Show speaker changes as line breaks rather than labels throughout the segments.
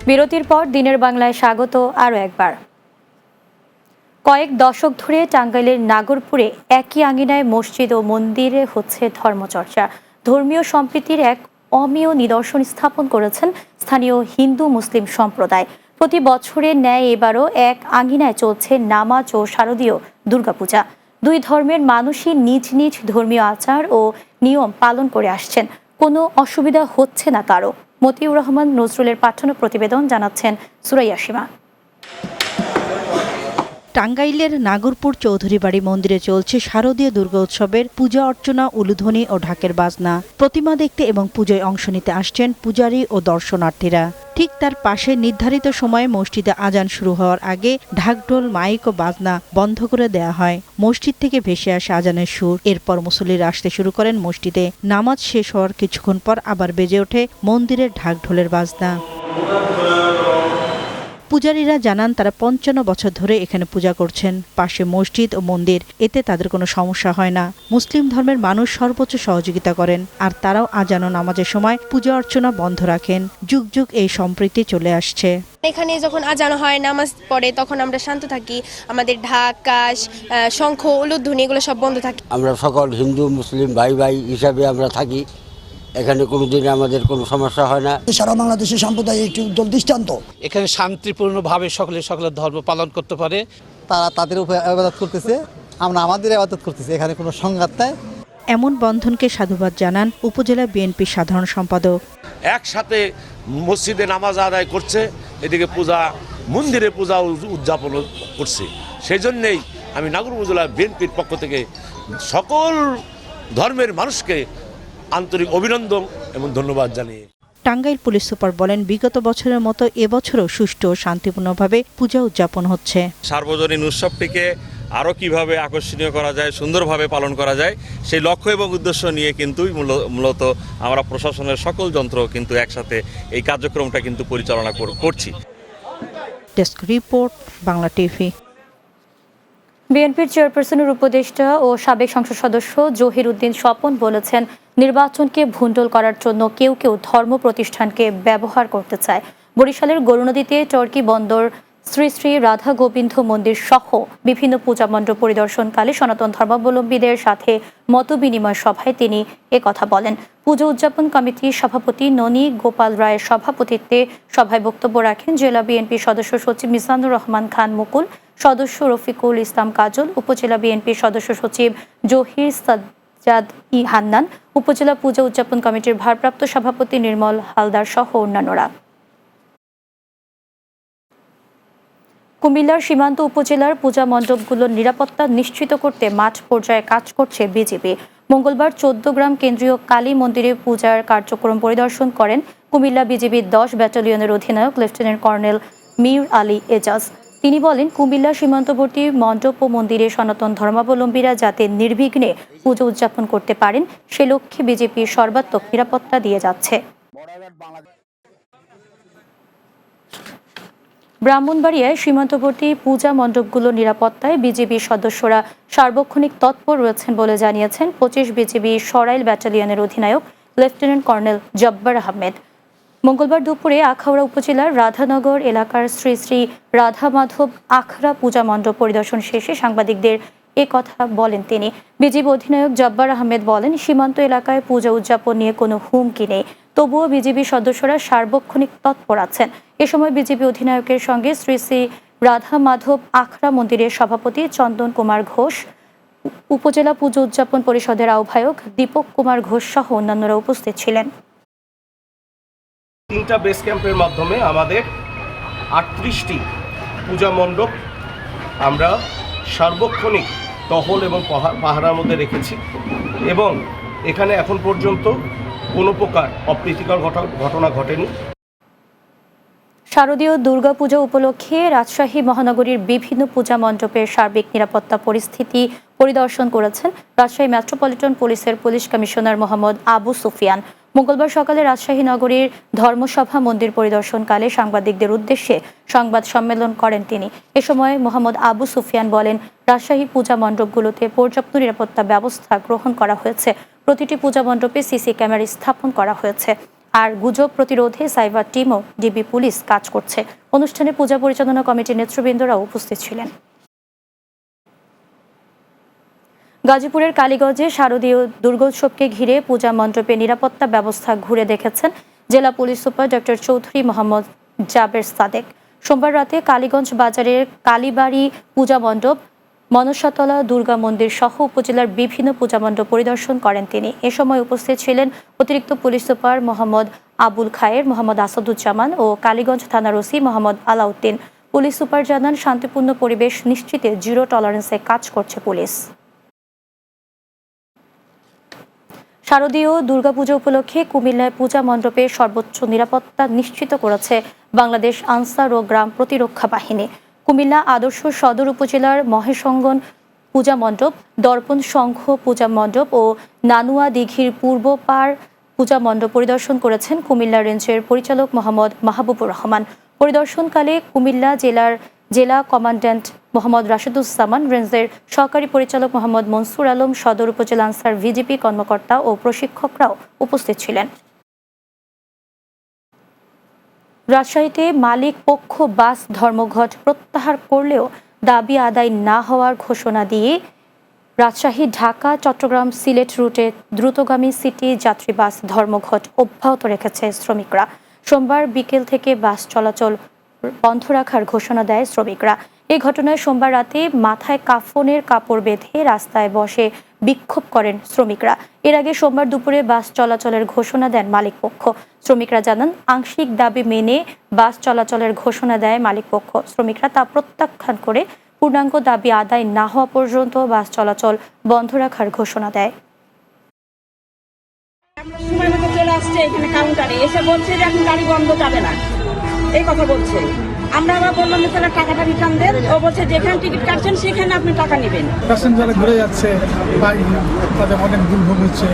বিরতির পর দিনের বাংলায় স্বাগত আরও একবার। কয়েক দশক ধরে টাঙ্গাইলের নাগরপুরে একই আঙিনায় মসজিদ ও মন্দিরে হচ্ছে ধর্মচর্চা। ধর্মীয় সম্প্রীতির এক অমীয় নিদর্শন স্থাপন করেছেন স্থানীয় হিন্দু মুসলিম সম্প্রদায়। প্রতি বছরের ন্যায় এবারও এক আঙিনায় চলছে নামাজ ও শারদীয় দুর্গাপূজা। দুই ধর্মের মানুষই নিজ নিজ ধর্মীয় আচার ও নিয়ম পালন করে আসছেন। কোনো অসুবিধা হচ্ছে না কারো। মতিউর রহমান নজরুলের পাঠানো প্রতিবেদন জানাচ্ছেন সুরাইয়া সীমা।
টাঙ্গাইলের নাগরপুর চৌধুরীবাড়ি মন্দিরে চলছে শারদীয় দুর্গা উৎসবের পূজা অর্চনা, উলুধ্বনি ও ঢাকের বাজনা। প্রতিমা দেখতে এবং পুজোয় অংশ নিতে আসছেন পূজারী ও দর্শনার্থীরা। ঠিক তার পাশে নির্ধারিত সময়ে মসজিদে আজান শুরু হওয়ার আগে ঢাকঢোল, মাইক ও বাজনা বন্ধ করে দেয়া হয়। মসজিদ থেকে ভেসে আসে আজানের সুর। এরপর মুসল্লিরা আসতে শুরু করেন মসজিদে। নামাজ শেষ হওয়ার কিছুক্ষণ পর আবার বেজে ওঠে মন্দিরের ঢাকঢোলের বাজনা। পূজারীরা জানান তারা ৫৫ বছর ধরে এখানে পূজা করছেন। পাশে মসজিদ ও মন্দির, এতে তাদের কোনো সমস্যা হয় না। মুসলিম ধর্মের মানুষ সর্বোচ্চ সহযোগিতা করেন, আর তারাও আজান ও নামাজের সময় পূজা অর্চনা বন্ধ রাখেন। যুগ যুগ এই সম্প্রীতি চলে আসছে।
এখানে যখন আজান হয়, নামাজ পড়ে, তখন আমরা শান্ত থাকি। আমাদের ঢাক, কাশ, শঙ্খ, উলুধ্বনি এগুলো সব বন্ধ থাকে।
আমরা সকল হিন্দু মুসলিম ভাই ভাই হিসাবে আমরা থাকি। এখানে কোনোদিন আমাদের কোনো সমস্যা হয় না।
সারা বাংলাদেশের সম্প্রদায় একটি উজ্জ্বল দৃষ্টান্ত।
এখানে শান্তিপূর্ণভাবে সকলের ধর্ম পালন করতে পারে।
তারা তাদের উপর ইবাদত করতেছে, আমরা আমাদের ইবাদত করতেছি। এখানে কোনো সংঘাত নাই।
এমন বন্ধনকে সাধুবাদ জানান উপজেলা বিএনপির সাধারণ সম্পাদক।
একসাথে মসজিদে নামাজ আদায় করছে, এদিকে পূজা মন্দিরে পূজা উদযাপন করছে। সেই জন্যেই আমি নাগরপুর উপজেলা বিএনপির পক্ষ থেকে সকল ধর্মের মানুষকে আন্তরিক অভিনন্দন এবং ধন্যবাদ জানিয়ে
টাঙ্গাইল পুলিশ সুপার বলেন, বিগত বছরের মতো এবছরও সুষ্ঠু ও শান্তিপূর্ণভাবে পূজা উদযাপন হচ্ছে।
সার্বজনীন উৎসবটিকে আরও কিভাবে আকর্ষণীয় করা যায়, সুন্দরভাবে পালন করা যায়, সেই লক্ষ্য এবং উদ্দেশ্য নিয়ে কিন্তু মূলত আমরা প্রশাসনের সকল যন্ত্র কিন্তু একসাথে এই কার্যক্রমটা কিন্তু পরিচালনা করছি।
Desk report, Bangla TV.
বিএনপির চেয়ারপারসনের উপদেষ্টা ও সাবেক সংসদ সদস্য জহির উদ্দিন স্বপন বলেছেন, নির্বাচনকে ভুন্ডল করার জন্য কেউ কেউ ধর্ম প্রতিষ্ঠানকে ব্যবহার করতে চায়। বরিশালের গরুনদীতে টর্কি বন্দর শ্রী শ্রী রাধা গোবিন্দ মন্দির সহ বিভিন্ন পূজা মণ্ডপ পরিদর্শনকালে সনাতন ধর্মাবলম্বীদের সাথে মতবিনিময় সভায় তিনি একথা বলেন। পুজো উদযাপন কমিটির সভাপতি ননী গোপাল রায়ের সভাপতিত্বে সভায় বক্তব্য রাখেন জেলা বিএনপি সদস্য সচিব মিজানুর রহমান খান মুকুল, সদস্য রফিকুল ইসলাম কাজল, উপজেলা বিএনপির সদস্য সচিব জহির সাজ্জাদ হান্নান, উপজেলা পূজা উদযাপন কমিটির ভারপ্রাপ্ত সভাপতি নির্মল হালদার সহ অন্যান্যরা। কুমিল্লার সীমান্ত উপজেলার পূজা মণ্ডপগুলোর নিরাপত্তা নিশ্চিত করতে মাঠ পর্যায়ে কাজ করছে বিজিবি। মঙ্গলবার ১৪ গ্রাম কেন্দ্রীয় কালী মন্দিরে পূজার কার্যক্রম পরিদর্শন করেন কুমিল্লা বিজিবির ১০ ব্যাটালিয়নের অধিনায়ক লেফটেন্যান্ট কর্নেল মীর আলী এজাজ। তিনি বলেন, কুমিল্লা সীমান্তবর্তী মণ্ডপ ও মন্দিরে সনাতন ধর্মাবলম্বীরা যাতে নির্বিঘ্নে পুজো উদযাপন করতে পারেন সে লক্ষ্যে বিজেপি সর্বাত্মক নিরাপত্তা দিয়ে যাচ্ছে। ব্রাহ্মণবাড়িয়ায় সীমান্তবর্তী পূজা মণ্ডপগুলোর নিরাপত্তায় বিজিবির সদস্যরা সার্বক্ষণিক তৎপর রয়েছেন বলে জানিয়েছেন ২৫ বিজিবি সরাইল ব্যাটালিয়নের অধিনায়ক লেফটেন্যান্ট কর্নেল জব্বার আহমেদ। মঙ্গলবার দুপুরে আখাউড়া উপজেলার রাধানগর এলাকার শ্রী শ্রী রাধা মাধব আখড়া পূজা মণ্ডপ পরিদর্শন শেষে সাংবাদিকদের এ কথা বলেন তিনি। বিজিবি অধিনায়ক জব্বার আহমেদ বলেন, সীমান্ত এলাকায় পূজা উদযাপন নিয়ে কোনো হুমকি নেই, তবুও বিজিবি সদস্যরা সার্বক্ষণিক তৎপর আছেন। এ সময় বিজিবি অধিনায়কের সঙ্গে শ্রী শ্রী রাধা মাধব আখড়া মন্দিরের সভাপতি চন্দন কুমার ঘোষ, উপজেলা পুজো উদযাপন পরিষদের আহ্বায়ক দীপক কুমার ঘোষ সহ অন্যান্যরা উপস্থিত ছিলেন।
3টা বেস ক্যাম্পের মাধ্যমে আমাদের 38টি পূজা মণ্ডপ আমরা সার্বক্ষণিক টহল এবং পাহারার মধ্যে রেখেছি এবং এখানে এখন পর্যন্ত কোনো প্রকার অপ্রীতিকর ঘটনা ঘটেনি।
শারদীয় দুর্গাপূজা উপলক্ষে রাজশাহী মহানগরীর বিভিন্ন পূজা মণ্ডপের সার্বিক নিরাপত্তা পরিস্থিতি পরিদর্শন করেছেন রাজশাহী মেট্রোপলিটন পুলিশের পুলিশ কমিশনার মোহাম্মদ আবু সুফিয়ান। মঙ্গলবার সকালে রাজশাহী নগরীর ধর্মসভা মন্দির পরিদর্শনকালে সাংবাদিকদের উদ্দেশ্যে সংবাদ সম্মেলন করেন তিনি। এ সময় মোহাম্মদ আবু সুফিয়ান বলেন, রাজশাহী পূজা মণ্ডপগুলোতে পর্যাপ্ত নিরাপত্তা ব্যবস্থা গ্রহণ করা হয়েছে। প্রতিটি পূজা মণ্ডপে সিসি ক্যামেরা স্থাপন করা হয়েছে। আর গুজব প্রতিরোধে সাইবার টিম ও ডিবি পুলিশ কাজ করছে। অনুষ্ঠানে পূজা পরিচালনা কমিটির নেতৃবৃন্দরা উপস্থিত ছিলেন। গাজীপুরের কালীগঞ্জে শারদীয় দুর্গোৎসবকে ঘিরে পূজা মণ্ডপে নিরাপত্তা ব্যবস্থা ঘুরে দেখেছেন জেলা police super doctor Chowdhury Mohammad Jaber Sadek. সোমবার রাতে কালীগঞ্জ বাজারের কালীবাড়ি পূজা মণ্ডপ, মনসাতলা দুর্গা মন্দির সহ উপজেলার বিভিন্ন পূজা মণ্ডপ পরিদর্শন করেন তিনি। এ সময় উপস্থিত ছিলেন অতিরিক্ত পুলিশ সুপার মোহাম্মদ আবুল খায়ের, মোহাম্মদ আসাদুজ্জামান ও কালীগঞ্জ থানার OC Mohammad Alauddin. Police super জানান, শান্তিপূর্ণ পরিবেশ নিশ্চিতে জিরো টলারেন্সে কাজ করছে পুলিশ। শারদীয় দুর্গাপূজা উপলক্ষে কুমিল্লায় পূজা মণ্ডপে সর্বোচ্চ নিরাপত্তা নিশ্চিত করেছে বাংলাদেশ আনসার ও গ্রাম প্রতিরক্ষা বাহিনী। কুমিল্লা আদর্শ সদর উপজেলার মহেশঙ্গন পূজা মণ্ডপ, দর্পণ সংঘ পূজা মণ্ডপ ও নানুয়া দিঘির পূর্ব পাড় পূজা মণ্ডপ পরিদর্শন করেছেন কুমিল্লা রেঞ্জের পরিচালক মোহাম্মদ মাহবুবুর রহমান। পরিদর্শনকালে কুমিল্লা জেলা কমান্ড্যান্ট মোহাম্মদ রাশেদুজ্জামান, রেঞ্জের সহকারী পরিচালক মোহাম্মদ মনসুর আলম, সদর উপজেলা আনসার ভিজিপি কর্মকর্তা ও প্রশিক্ষকরাও উপস্থিত ছিলেন। রাজশাহীতে মালিক পক্ষ বাস ধর্মঘট প্রত্যাহার করলেও দাবি আদায় না হওয়ার ঘোষণা দিয়ে রাজশাহী, ঢাকা, চট্টগ্রাম, সিলেট রুটে দ্রুতগামী সিটি যাত্রী বাস ধর্মঘট অব্যাহত রেখেছে শ্রমিকরা। সোমবার বিকেল থেকে বাস চলাচল বন্ধ রাখার ঘোষণা দেয় শ্রমিকরা। এই ঘটনায় সোমবার রাতে মাথায় কাফনের কাপড় বেঁধে রাস্তায় বসে বিক্ষোভ করেন শ্রমিকরা। এর আগে সোমবার দুপুরে বাস চলাচলের ঘোষণা দেন মালিকপক্ষ। শ্রমিকরা জানান, আংশিক দাবি মেনে বাস চলাচলের ঘোষণা দেয় মালিকপক্ষ। শ্রমিকরা তা প্রত্যাখ্যান করে পূর্ণাঙ্গ দাবি আদায় না হওয়া পর্যন্ত বাস চলাচল বন্ধ রাখার ঘোষণা দেয়।
সময় মতো চলে আসছে এখানে কাউন্টারে এসে বলছে যে এখন গাড়ি বন্ধ যাবে না, এই কথা বলছে। আমরা আবার বললাম যে তাহলে টাকাটা রিটার্ন দেন। ও বলছে যেখানে টিকিট কাটছেন সেখানে আপনি টাকা নেবেন।
প্যাসেঞ্জার ঘুরে যাচ্ছে, তাদের অনেক দুর্ভোগ হচ্ছে।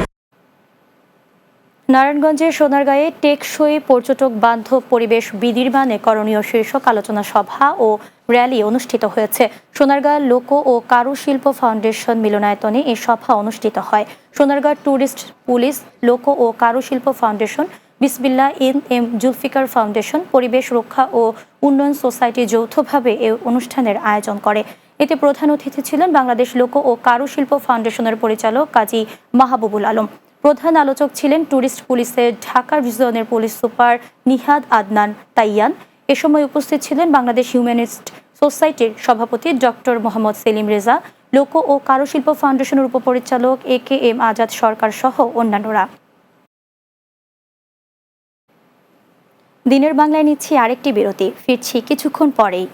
নারায়ণগঞ্জের সোনারগাঁয়ে টেকসই পর্যটক বান্ধব পরিবেশ বিনির্মাণে করণীয় শীর্ষক আলোচনা সভা ও র্যালি অনুষ্ঠিত হয়েছে। সোনারগাঁ লোক ও কারুশিল্প ফাউন্ডেশন মিলনায়তনে এই সভা অনুষ্ঠিত হয়। সোনারগাঁ ট্যুরিস্ট পুলিশ, লোক ও কারুশিল্প ফাউন্ডেশন, বিসমিল্লাহ এম জুলফিকার ফাউন্ডেশন, পরিবেশ রক্ষা ও উন্নয়ন সোসাইটি যৌথভাবে এই অনুষ্ঠানের আয়োজন করে। এতে প্রধান অতিথি ছিলেন বাংলাদেশ লোক ও কারুশিল্প ফাউন্ডেশনের পরিচালক কাজী মাহবুবুল আলম। প্রধান আলোচক ছিলেন ট্যুরিস্ট পুলিশের ঢাকা রিজনের পুলিশ সুপার নিহাদ আদনান তাইয়ান। এ সময় উপস্থিত ছিলেন বাংলাদেশ হিউম্যানিস্ট সোসাইটির সভাপতি ডক্টর মোহাম্মদ সেলিম রেজা, লোক ও কারুশিল্প ফাউন্ডেশনের উপপরিচালক AKM আজাদ সরকার সহ অন্যান্যরা। দিনের বাংলায় নিচ্ছি আরেকটি বিরতি, ফিরছি কিছুক্ষণ পরেই।